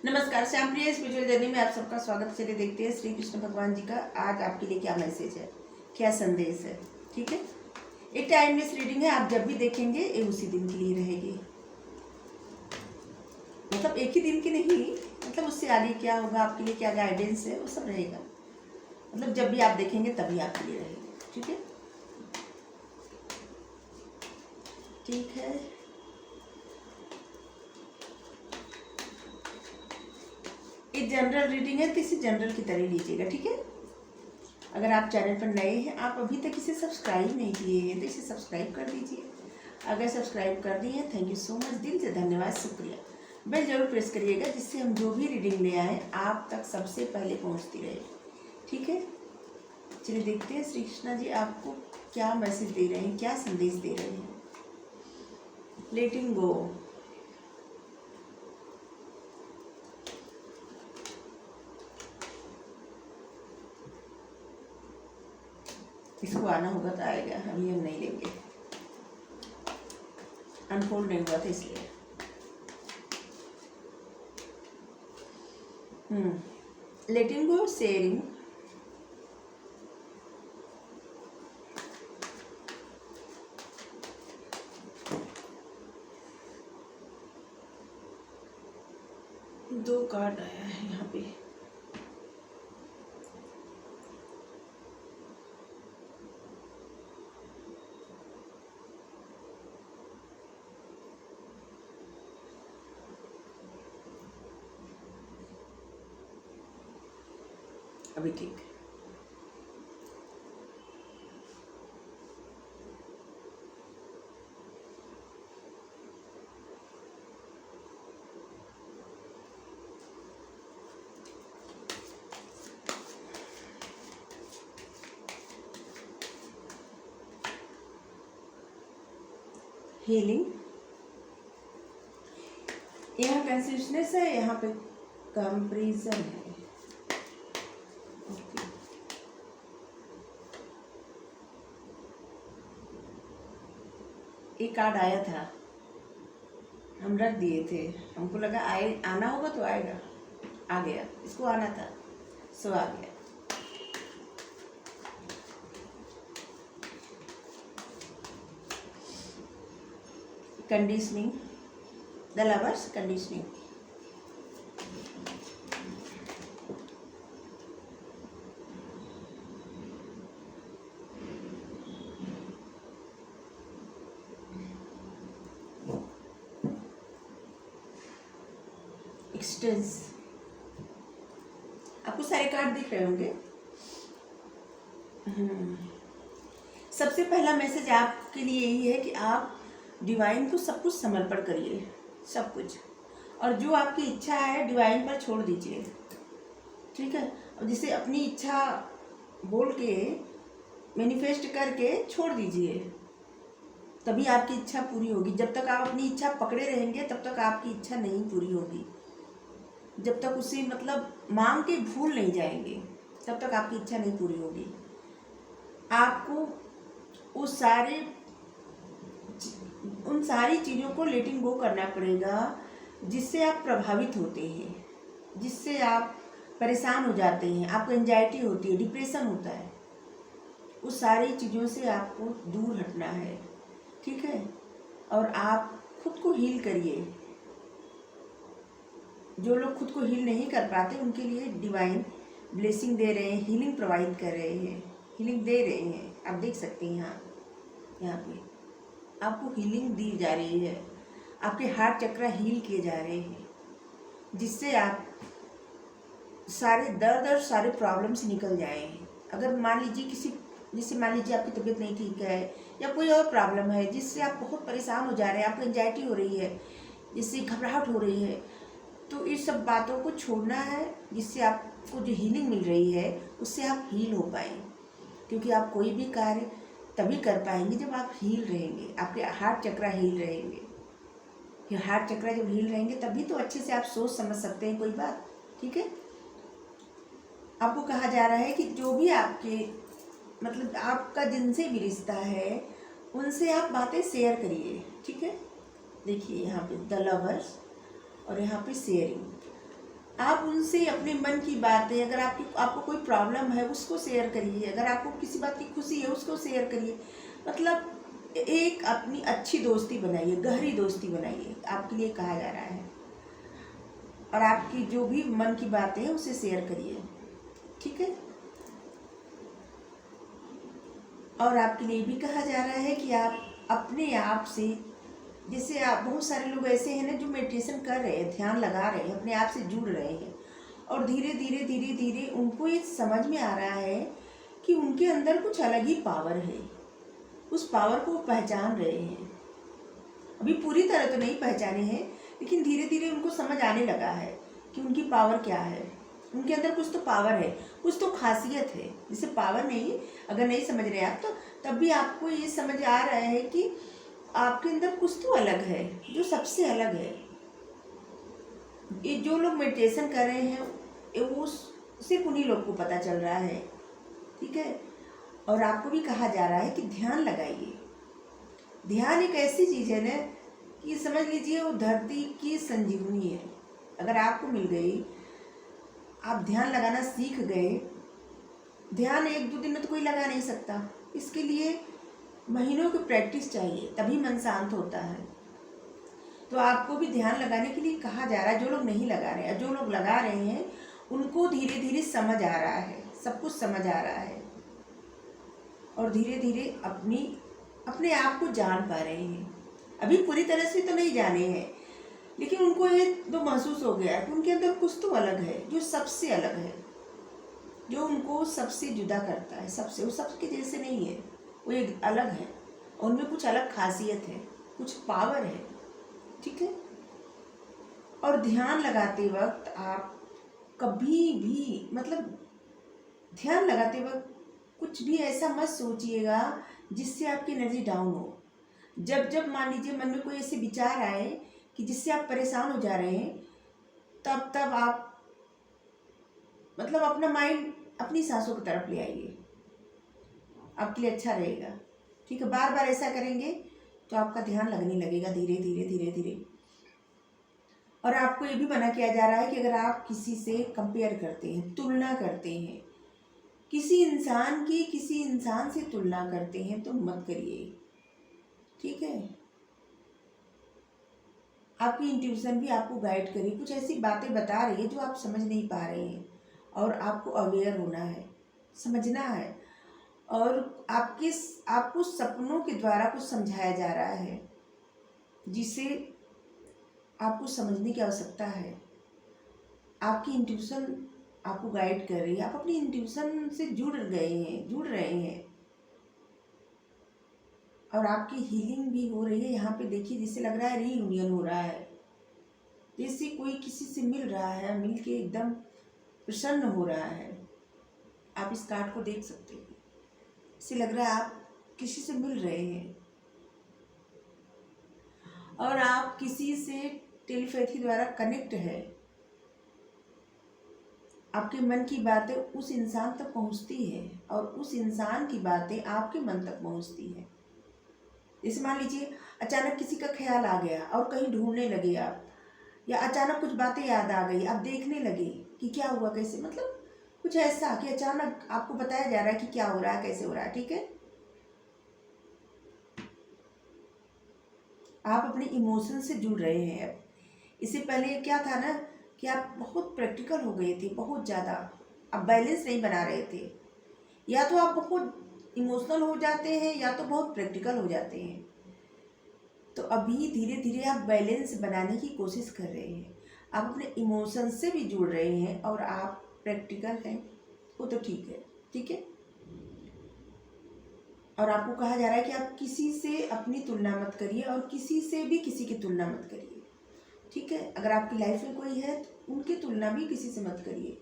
नमस्कार, श्यामप्रिय spiritual journey में आप सबका स्वागत। चलिए देखते हैं श्री कृष्ण भगवान जी का आज आपके लिए क्या मैसेज है, क्या संदेश है। ठीक है, एक टाइमलेस रीडिंग है, आप जब भी देखेंगे ये उसी दिन के लिए रहेगी। मतलब एक ही दिन की नहीं, मतलब उससे आगे क्या होगा, आपके लिए क्या गाइडेंस है, वो सब रहेगा। मतलब जब भी आप देखेंगे तभी आपके लिए रहेगी। ठीक है, ठीक है। एक जनरल रीडिंग है तो इसे जनरल की तरह लीजिएगा। ठीक है, अगर आप चैनल पर नए हैं, आप अभी तक इसे सब्सक्राइब नहीं किए हैं तो इसे सब्सक्राइब कर दीजिए। अगर सब्सक्राइब कर दिए हैं, थैंक यू सो मच, दिल से धन्यवाद, शुक्रिया। बेल जरूर प्रेस करिएगा जिससे हम जो भी रीडिंग ले आए आप तक सबसे पहले पहुंचती रहे। ठीक है, चलिए देखते हैं श्री कृष्णा जी आपको क्या मैसेज दे रहे हैं, क्या संदेश दे रहे हैं। लेटिंग गो। इसको आना होगा तो आएगा, अभी हम नहीं लेंगे, अनफोल्ड नहीं हुआ था इसलिए। लेटिंग गो, शेयरिंग। दो कार्ड आया है यहाँ पे। अभी ठीक है। हीलिंग, यहाँ कंसिस्टेंस है, यहाँ पे कंपेरिजन है। एक कार्ड आया था, हम रख दिए थे, हमको लगा आना होगा तो आएगा, आ गया। इसको आना था सो आ गया। Conditioning, the lovers conditioning. Expanse, आपको सारे कार्ड दिख रहे होंगे। सबसे पहला मैसेज आपके लिए यही है कि आप डिवाइन को सब कुछ समर्पण करिए, सब कुछ, और जो आपकी इच्छा है डिवाइन पर छोड़ दीजिए। ठीक है, और जिसे अपनी इच्छा बोल के मैनिफेस्ट करके छोड़ दीजिए, तभी आपकी इच्छा पूरी होगी। जब तक आप अपनी इच्छा पकड़े रहेंगे तब तक आपकी इच्छा नहीं पूरी होगी। जब तक उसे मतलब मांग के भूल नहीं जाएंगे तब तक आपकी इच्छा नहीं पूरी होगी। आपको उन सारी चीज़ों को लेटिंग गो करना पड़ेगा जिससे आप प्रभावित होते हैं, जिससे आप परेशान हो जाते हैं, आपको एंजाइटी होती है, डिप्रेशन होता है। उस सारी चीज़ों से आपको दूर हटना है। ठीक है, और आप खुद को हील करिए। जो लोग खुद को हील नहीं कर पाते उनके लिए डिवाइन ब्लेसिंग दे रहे हैं, हीलिंग प्रोवाइड कर रहे हैं, हीलिंग दे रहे हैं। आप देख सकते हैं यहाँ पे आपको हीलिंग दी जा रही है। आपके हार्ट चक्र हील किए जा रहे हैं, जिससे आप सारे दर्द और सारे प्रॉब्लम से निकल जाएं। अगर मान लीजिए जैसे मान लीजिए आपकी तबीयत नहीं ठीक है या कोई और प्रॉब्लम है जिससे आप बहुत परेशान हो जा रहे हैं, आपको एंजाइटी हो रही है, जिससे घबराहट हो रही है, तो इस सब बातों को छोड़ना है, जिससे आपको जो हीलिंग मिल रही है उससे आप हील हो पाएँ। क्योंकि आप कोई भी कार्य तभी कर पाएंगे जब आप हील रहेंगे, आपके हार्ट चक्र हील रहेंगे। ये हार्ट चक्र जब हील रहेंगे तभी तो अच्छे से आप सोच समझ सकते हैं कोई बात। ठीक है, आपको कहा जा रहा है कि जो भी आपके मतलब आपका जिनसे भी रिश्ता है उनसे आप बातें शेयर करिए। ठीक है, देखिए यहाँ पे द लवर्स और यहाँ पे शेयरिंग। आप उनसे अपने मन की बातें, अगर आपको कोई प्रॉब्लम है उसको शेयर करिए, अगर आपको किसी बात की खुशी है उसको शेयर करिए। मतलब एक अपनी अच्छी दोस्ती बनाइए, गहरी दोस्ती बनाइए, आपके लिए कहा जा रहा है। और आपकी जो भी मन की बातें हैं उसे शेयर करिए, ठीक है। और आपके लिए भी कहा जा रहा है कि आप अपने आप से, जैसे आप बहुत सारे लोग ऐसे हैं ना जो मेडिटेशन कर रहे हैं, ध्यान लगा रहे हैं, अपने आप से जुड़ रहे हैं, और धीरे धीरे धीरे धीरे उनको ये समझ में आ रहा है कि उनके अंदर कुछ अलग ही पावर है। उस पावर को वो पहचान रहे हैं। अभी पूरी तरह तो नहीं पहचाने हैं, लेकिन धीरे धीरे उनको समझ आने लगा है कि उनकी पावर क्या है। उनके अंदर कुछ तो पावर है, कुछ तो खासियत है। जिसे पावर नहीं, अगर नहीं समझ रहे आप, तो तब भी आपको ये समझ आ रहा है कि आपके अंदर कुछ तो अलग है, जो सबसे अलग है। ये जो लोग मेडिटेशन कर रहे हैं वो सिर्फ उन्हीं लोग को पता चल रहा है, ठीक है। और आपको भी कहा जा रहा है कि ध्यान लगाइए। ध्यान एक ऐसी चीज़ है ना कि समझ लीजिए वो धरती की संजीवनी है। अगर आपको मिल गई, आप ध्यान लगाना सीख गए। ध्यान एक दो दिन में तो कोई लगा नहीं सकता, इसके लिए महीनों की प्रैक्टिस चाहिए, तभी मन शांत होता है। तो आपको भी ध्यान लगाने के लिए कहा जा रहा है। जो लोग नहीं लगा रहे हैं, जो लोग लगा रहे हैं, उनको धीरे धीरे समझ आ रहा है, सब कुछ समझ आ रहा है, और धीरे धीरे अपने आप को जान पा रहे हैं। अभी पूरी तरह से तो नहीं जाने हैं, लेकिन उनको ये तो महसूस हो गया कि उनके अंदर कुछ तो अलग है, जो सबसे अलग है, जो उनको सबसे जुदा करता है। सबसे, वो सबके जैसे नहीं है, वो एक अलग है, और उनमें कुछ अलग खासियत है, कुछ पावर है, ठीक है। और ध्यान लगाते वक्त आप कभी भी, मतलब ध्यान लगाते वक्त कुछ भी ऐसा मत सोचिएगा जिससे आपकी एनर्जी डाउन हो। जब मान लीजिए मन में कोई ऐसे विचार आए कि जिससे आप परेशान हो जा रहे हैं, तब आप मतलब अपना माइंड अपनी सांसों की तरफ ले आइए, आपके लिए अच्छा रहेगा, ठीक है। बार बार ऐसा करेंगे तो आपका ध्यान लगने लगेगा धीरे धीरे धीरे धीरे। और आपको ये भी मना किया जा रहा है कि अगर आप किसी से कंपेयर करते हैं, तुलना करते हैं, किसी इंसान की किसी इंसान से तुलना करते हैं, तो मत करिए, ठीक है। आपकी इंट्यूशन भी आपको गाइड करिए, कुछ ऐसी बातें बता रही है जो आप समझ नहीं पा रहे हैं, और आपको अवेयर होना है, समझना है। और आपको सपनों के द्वारा कुछ समझाया जा रहा है, जिसे आपको समझने की आवश्यकता है। आपकी इंट्यूशन आपको गाइड कर रही है, आप अपनी इंट्यूशन से जुड़ रहे हैं, और आपकी हीलिंग भी हो रही है। यहाँ पे देखिए, जिससे लग रहा है रीयूनियन हो रहा है, जैसे कोई किसी से मिल रहा है, मिल के एकदम प्रसन्न हो रहा है। आप इस कार्ड को देख सकते हैं, इससे लग रहा है आप किसी से मिल रहे हैं, और आप किसी से टेलीपैथी द्वारा कनेक्ट है। आपके मन की बातें उस इंसान तक पहुंचती है, और उस इंसान की बातें आपके मन तक पहुंचती है। जैसे मान लीजिए अचानक किसी का ख्याल आ गया और कहीं ढूंढने लगे आप, या अचानक कुछ बातें याद आ गई, आप देखने लगे कि क्या हुआ, कैसे, मतलब कुछ ऐसा कि अचानक आपको बताया जा रहा है कि क्या हो रहा है, कैसे हो रहा है, ठीक है। आप अपने इमोशन से जुड़ रहे हैं अब। इससे पहले क्या था ना कि आप बहुत प्रैक्टिकल हो गए थे, बहुत ज़्यादा आप बैलेंस नहीं बना रहे थे। या तो आप बहुत इमोशनल हो जाते हैं, या तो बहुत प्रैक्टिकल हो जाते हैं। तो अभी धीरे धीरे आप बैलेंस बनाने की कोशिश कर रहे हैं। आप अपने इमोशन से भी जुड़ रहे हैं, और आप प्रैक्टिकल हैं, वो तो ठीक है, ठीक है। और आपको कहा जा रहा है कि आप किसी से अपनी तुलना मत करिए, और किसी से भी किसी की तुलना मत करिए, ठीक है। अगर आपकी लाइफ में कोई है तो उनकी तुलना भी किसी से मत करिए।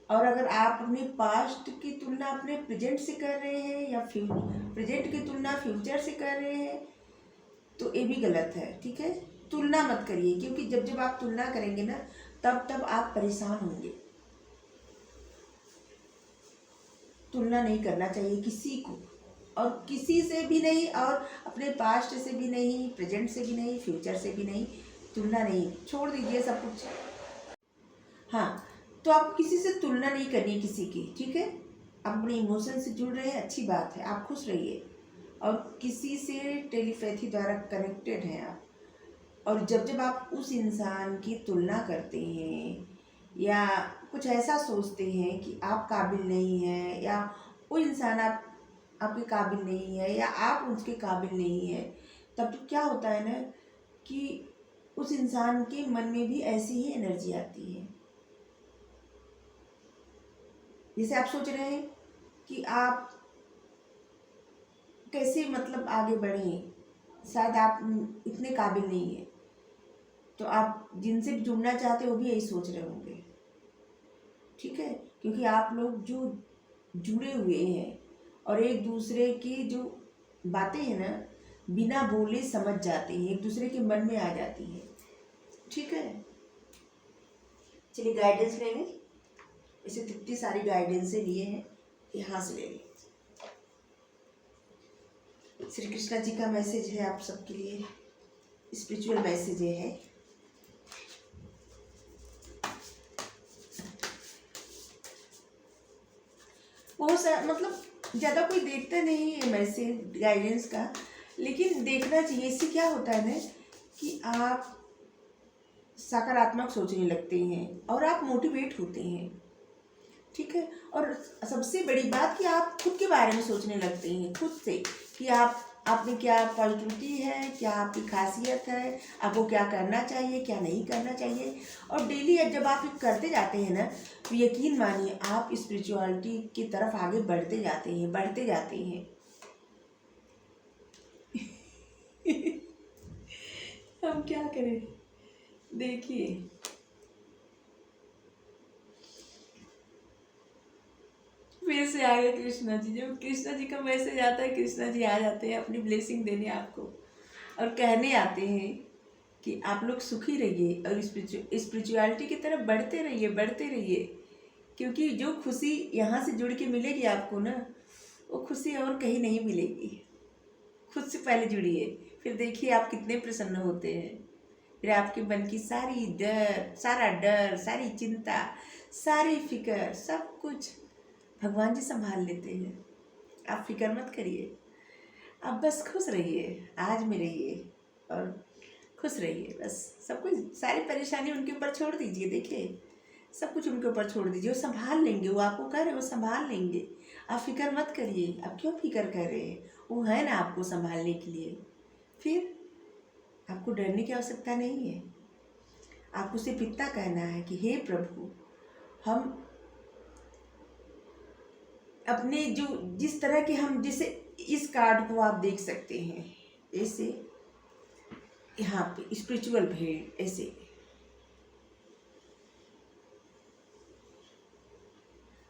और अगर आप अपने पास्ट की तुलना अपने प्रेजेंट से कर रहे हैं, या प्रेजेंट की तुलना फ्यूचर से कर रहे हैं, तो ये भी गलत है, ठीक है। तुलना मत करिए, क्योंकि जब आप तुलना करेंगे ना, तब आप परेशान होंगे। तुलना नहीं करना चाहिए किसी को, और किसी से भी नहीं, और अपने पास्ट से भी नहीं, प्रेजेंट से भी नहीं, फ्यूचर से भी नहीं। तुलना नहीं, छोड़ दीजिए सब कुछ। हाँ, तो आप किसी से तुलना नहीं करनी किसी की, ठीक है। आप अपने इमोशन से जुड़ रहे हैं, अच्छी बात है, आप खुश रहिए। और किसी से टेलीपैथी द्वारा कनेक्टेड हैं आप, और जब जब आप उस इंसान की तुलना करते हैं या कुछ ऐसा सोचते हैं कि आप काबिल नहीं हैं, या वो इंसान आपके काबिल नहीं है, या आप उसके काबिल नहीं है, तब तो क्या होता है ना कि उस इंसान के मन में भी ऐसी ही एनर्जी आती है। जैसे आप सोच रहे हैं कि आप कैसे मतलब आगे बढ़ें, शायद आप इतने काबिल नहीं है, तो आप जिनसे भी जुड़ना चाहते हो वो भी यही सोच रहे होंगे, ठीक है। क्योंकि आप लोग जो जुड़े हुए हैं और एक दूसरे की जो बातें हैं ना, बिना बोले समझ जाते हैं, एक दूसरे के मन में आ जाती है, ठीक है। चलिए गाइडेंस ले लें। इसे कितनी सारी गाइडेंस लिए हैं, यहाँ से ले लें। श्री कृष्णा जी का मैसेज है आप सबके लिए, स्पिरिचुअल मैसेज है। बहुत सारा मतलब ज़्यादा कोई देखता नहीं है मैसेज गाइडेंस का, लेकिन देखना चाहिए। इससे क्या होता है ना कि आप सकारात्मक सोचने लगते हैं और आप मोटिवेट होते हैं, ठीक है। और सबसे बड़ी बात कि आप खुद के बारे में सोचने लगते हैं, खुद से, कि आप में क्या पॉजिटिविटी है, क्या आपकी खासियत है, आपको क्या करना चाहिए, क्या नहीं करना चाहिए। और डेली जब आप ये करते जाते हैं ना, तो यकीन मानिए आप स्पिरिचुअलिटी की तरफ आगे बढ़ते जाते हैं, बढ़ते जाते हैं। हम क्या करें, देखिए फिर से आ गए कृष्णा जी। जब कृष्णा जी का मैसेज आता है, कृष्णा जी आ जाते हैं अपनी ब्लेसिंग देने आपको, और कहने आते हैं कि आप लोग सुखी रहिए और स्पिरिचुअलिटी की तरफ बढ़ते रहिए, बढ़ते रहिए। क्योंकि जो खुशी यहाँ से जुड़ के मिलेगी आपको ना, वो खुशी और कहीं नहीं मिलेगी। खुद से पहले जुड़िए, फिर देखिए आप कितने प्रसन्न होते हैं। फिर आपके मन की सारा डर, सारी चिंता, सारी फिक्र, सब कुछ भगवान जी संभाल लेते हैं। आप फिक्र मत करिए, आप बस खुश रहिए, आज में रहिए और खुश रहिए। बस सब कुछ, सारी परेशानी उनके ऊपर छोड़ दीजिए। देखिए सब कुछ उनके ऊपर छोड़ दीजिए, वो संभाल लेंगे। वो आपको कह रहे वो संभाल लेंगे, आप फिक्र मत करिए। आप क्यों फिक्र कर रहे हैं, वो है ना आपको संभालने के लिए। फिर आपको डरने की आवश्यकता नहीं है। आपको सिर्फ इतना कहना है कि हे प्रभु, हम अपने जो जिस तरह के हम, जैसे इस कार्ड को आप देख सकते हैं, ऐसे यहाँ पे स्पिरिचुअल भेड़ ऐसे,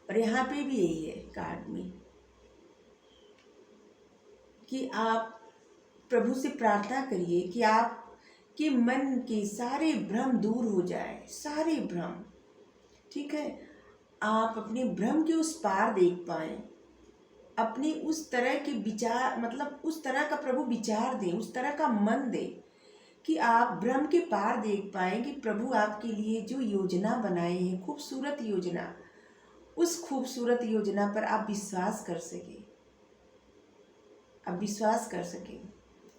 और यहाँ पे भी यही है कार्ड में कि आप प्रभु से प्रार्थना करिए कि आपके मन के सारे भ्रम दूर हो जाए, सारे भ्रम, ठीक है। आप अपने भ्रम के उस पार देख पाएं, अपनी उस तरह के विचार, मतलब उस तरह का प्रभु विचार दें, उस तरह का मन दें कि आप भ्रम के पार देख पाएं कि प्रभु आपके लिए जो योजना बनाए हैं, खूबसूरत योजना, उस खूबसूरत योजना पर आप विश्वास कर सकें, आप विश्वास कर सकें।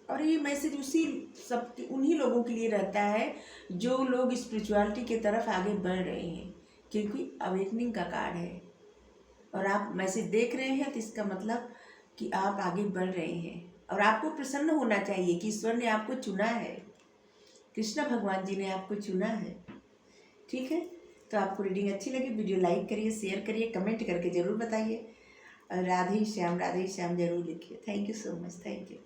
और ये मैसेज उन्हीं लोगों के लिए रहता है जो लोग स्पिरिचुअलिटी की तरफ आगे बढ़ रहे हैं, क्योंकि अवेकनिंग का कार्ड है। और आप मैसेज देख रहे हैं तो इसका मतलब कि आप आगे बढ़ रहे हैं, और आपको प्रसन्न होना चाहिए कि ईश्वर ने आपको चुना है, कृष्ण भगवान जी ने आपको चुना है, ठीक है। तो आपको रीडिंग अच्छी लगी, वीडियो लाइक करिए, शेयर करिए, कमेंट करके ज़रूर बताइए, और राधे श्याम जरूर लिखिए। Thank you so much, thank you.